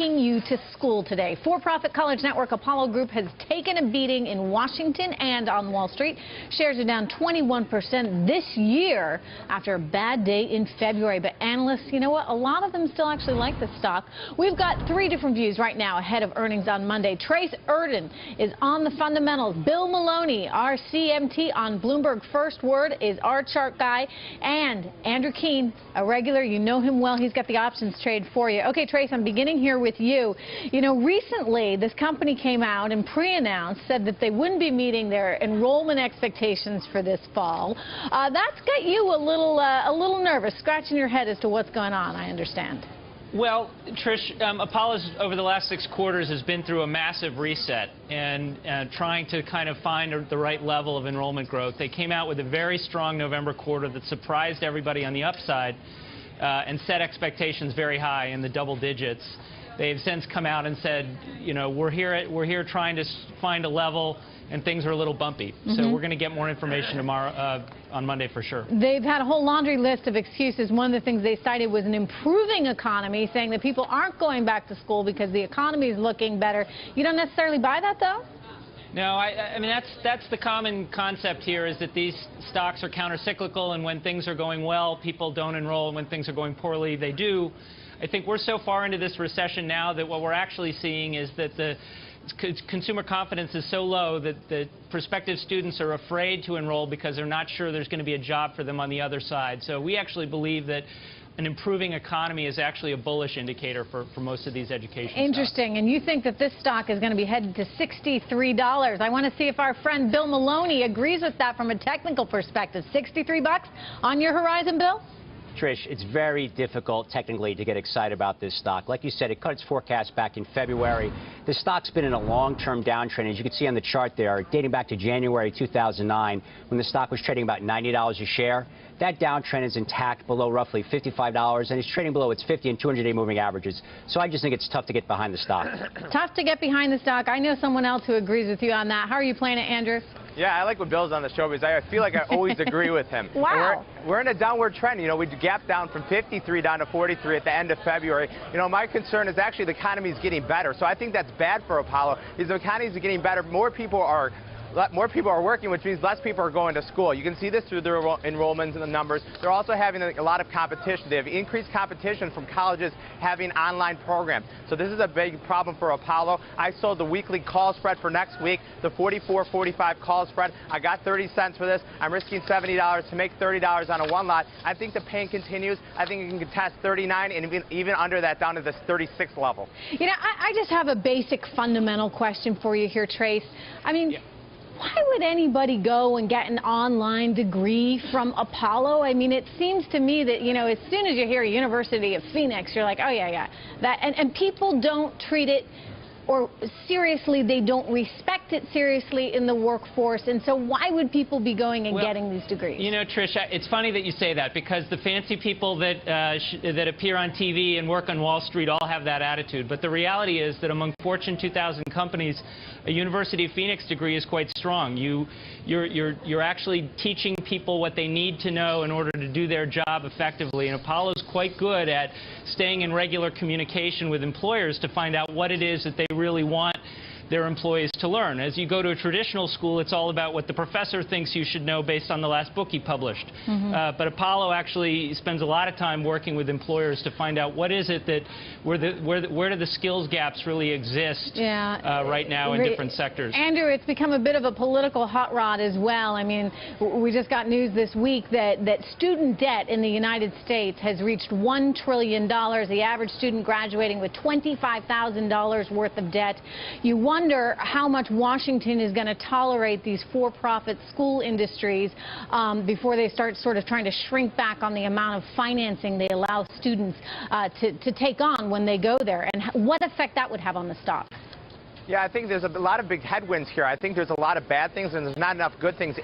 taking you to school today. For-profit college network Apollo Group has taken a beating in Washington and on Wall Street. Shares are down 21% this year after a bad day in February. But analysts, you know what? A lot of them still actually like the stock. We've got three different views right now ahead of earnings on Monday. Trace Erden is on the fundamentals. Bill Maloney, our CMT on Bloomberg First Word, is our chart guy. And Andrew Keene, a regular, you know him well. He's got the options trade for you. Okay, Trace, I'm beginning here with you. You know, recently this company came out and pre-announced, said that they wouldn't be meeting their enrollment expectations for this fall. That's got you a little nervous, scratching your head as to what's going on, I understand. Well, Trish, Apollo's over the last 6 quarters has been through a massive reset and trying to kind of find the right level of enrollment growth. They came out with a very strong November quarter that surprised everybody on the upside and set expectations very high in the double digits. They've since come out and said, you know, we're here trying to find a level, and things are a little bumpy. So we're going to get more information tomorrow on Monday for sure. They've had a whole laundry list of excuses. One of the things they cited was an improving economy, saying that people aren't going back to school because the economy is looking better. You don't necessarily buy that, though? No, I mean, that's the common concept here, is that these stocks are counter-cyclical, and when things are going well, people don't enroll, and when things are going poorly, they do. I think we're so far into this recession now that what we're actually seeing is that the consumer confidence is so low that the prospective students are afraid to enroll because they're not sure there's going to be a job for them on the other side. So we actually believe that an improving economy is actually a bullish indicator for most of these education Interesting. stocks. And you think that this stock is going to be headed to $63. I want to see if our friend Bill Maloney agrees with that from a technical perspective. $63 on your horizon, Bill? Trish, it's very difficult technically to get excited about this stock. Like you said, it cut its forecast back in February. The stock's been in a long-term downtrend, as you can see on the chart there, dating back to January 2009, when the stock was trading about $90 a share. That downtrend is intact below roughly $55, and it's trading below its 50 and 200-day moving averages. So I just think it's tough to get behind the stock. Tough to get behind the stock. I know someone else who agrees with you on that. How are you playing it, Andrew? Yeah, I like when Bill's on the show because I feel like I always agree with him. Wow. We're in a downward trend. You know, we gapped down from 53 down to 43 at the end of February. You know, my concern is actually the economy is getting better. So I think that's bad for Apollo. Is the economy is getting better. More people are working, which means less people are going to school. You can see this through their enrollments and the numbers. They're also having a lot of competition. They have increased competition from colleges having online programs. So this is a big problem for Apollo. I sold the weekly call spread for next week, the 44-45 call spread. I got 30 cents for this. I'm risking $70 to make $30 on a one lot. I think the pain continues. I think it can contest 39 and even under that down to this 36 level. You know, I just have a basic fundamental question for you here, Trace. I mean, why would anybody go and get an online degree from Apollo? I mean, it seems to me that, you know, as soon as you hear University of Phoenix, you're like, oh, yeah. And people don't treat it or seriously, they don't respect it seriously in the workforce. And so why would people be going and getting these degrees? You know, Trish, it's funny that you say that, because the fancy people that appear on TV and work on Wall Street all have that attitude. But the reality is that among Fortune 2000 companies, a University of Phoenix degree is quite strong. You're actually teaching people what they need to know in order to do their job effectively. And Apollo's quite good at staying in regular communication with employers to find out what it is that they really want their employees to learn. As you go to a traditional school, it's all about what the professor thinks you should know based on the last book he published. But Apollo actually spends a lot of time working with employers to find out what is it that where do the skills gaps really exist right now in different sectors. Andrew, it's become a bit of a political hot rod as well. I mean, we just got news this week that student debt in the United States has reached $1 trillion. The average student graduating with $25,000 worth of debt. You wonder how much Washington is going to tolerate these for-profit school industries before they start sort of trying to shrink back on the amount of financing they allow students to take on when they go there, and what effect that would have on the stock. Yeah, I think there's a lot of big headwinds here. I think there's a lot of bad things, and there's not enough good things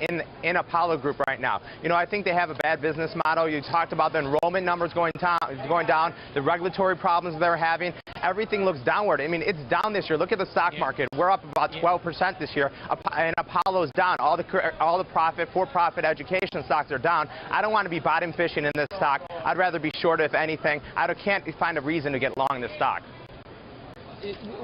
in Apollo Group right now. You know, I think they have a bad business model. You talked about the enrollment numbers going down, the regulatory problems they're having. Everything looks downward. I mean, it's down this year. Look at the stock market. We're up about 12% this year, and Apollo's down. All the for-profit education stocks are down. I don't want to be bottom fishing in this stock. I'd rather be short, if anything. I can't find a reason to get long this stock.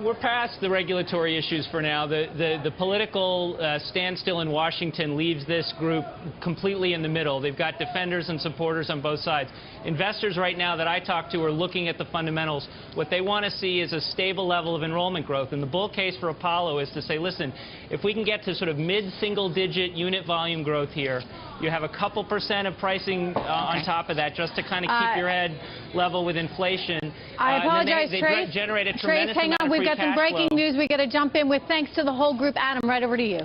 We're past the regulatory issues for now. The political standstill in Washington leaves this group completely in the middle. They've got defenders and supporters on both sides. Investors right now that I talk to are looking at the fundamentals. What they want to see is a stable level of enrollment growth. And the bull case for Apollo is to say, listen, if we can get to sort of mid-single-digit unit volume growth here, you have a couple % of pricing on top of that just to kind of keep your head level with inflation. I apologize, they generate a tremendous Trace, hang amount on. of We've free got some cash breaking flow. news we got to jump in with. Thanks to the whole group. Adam, right over to you.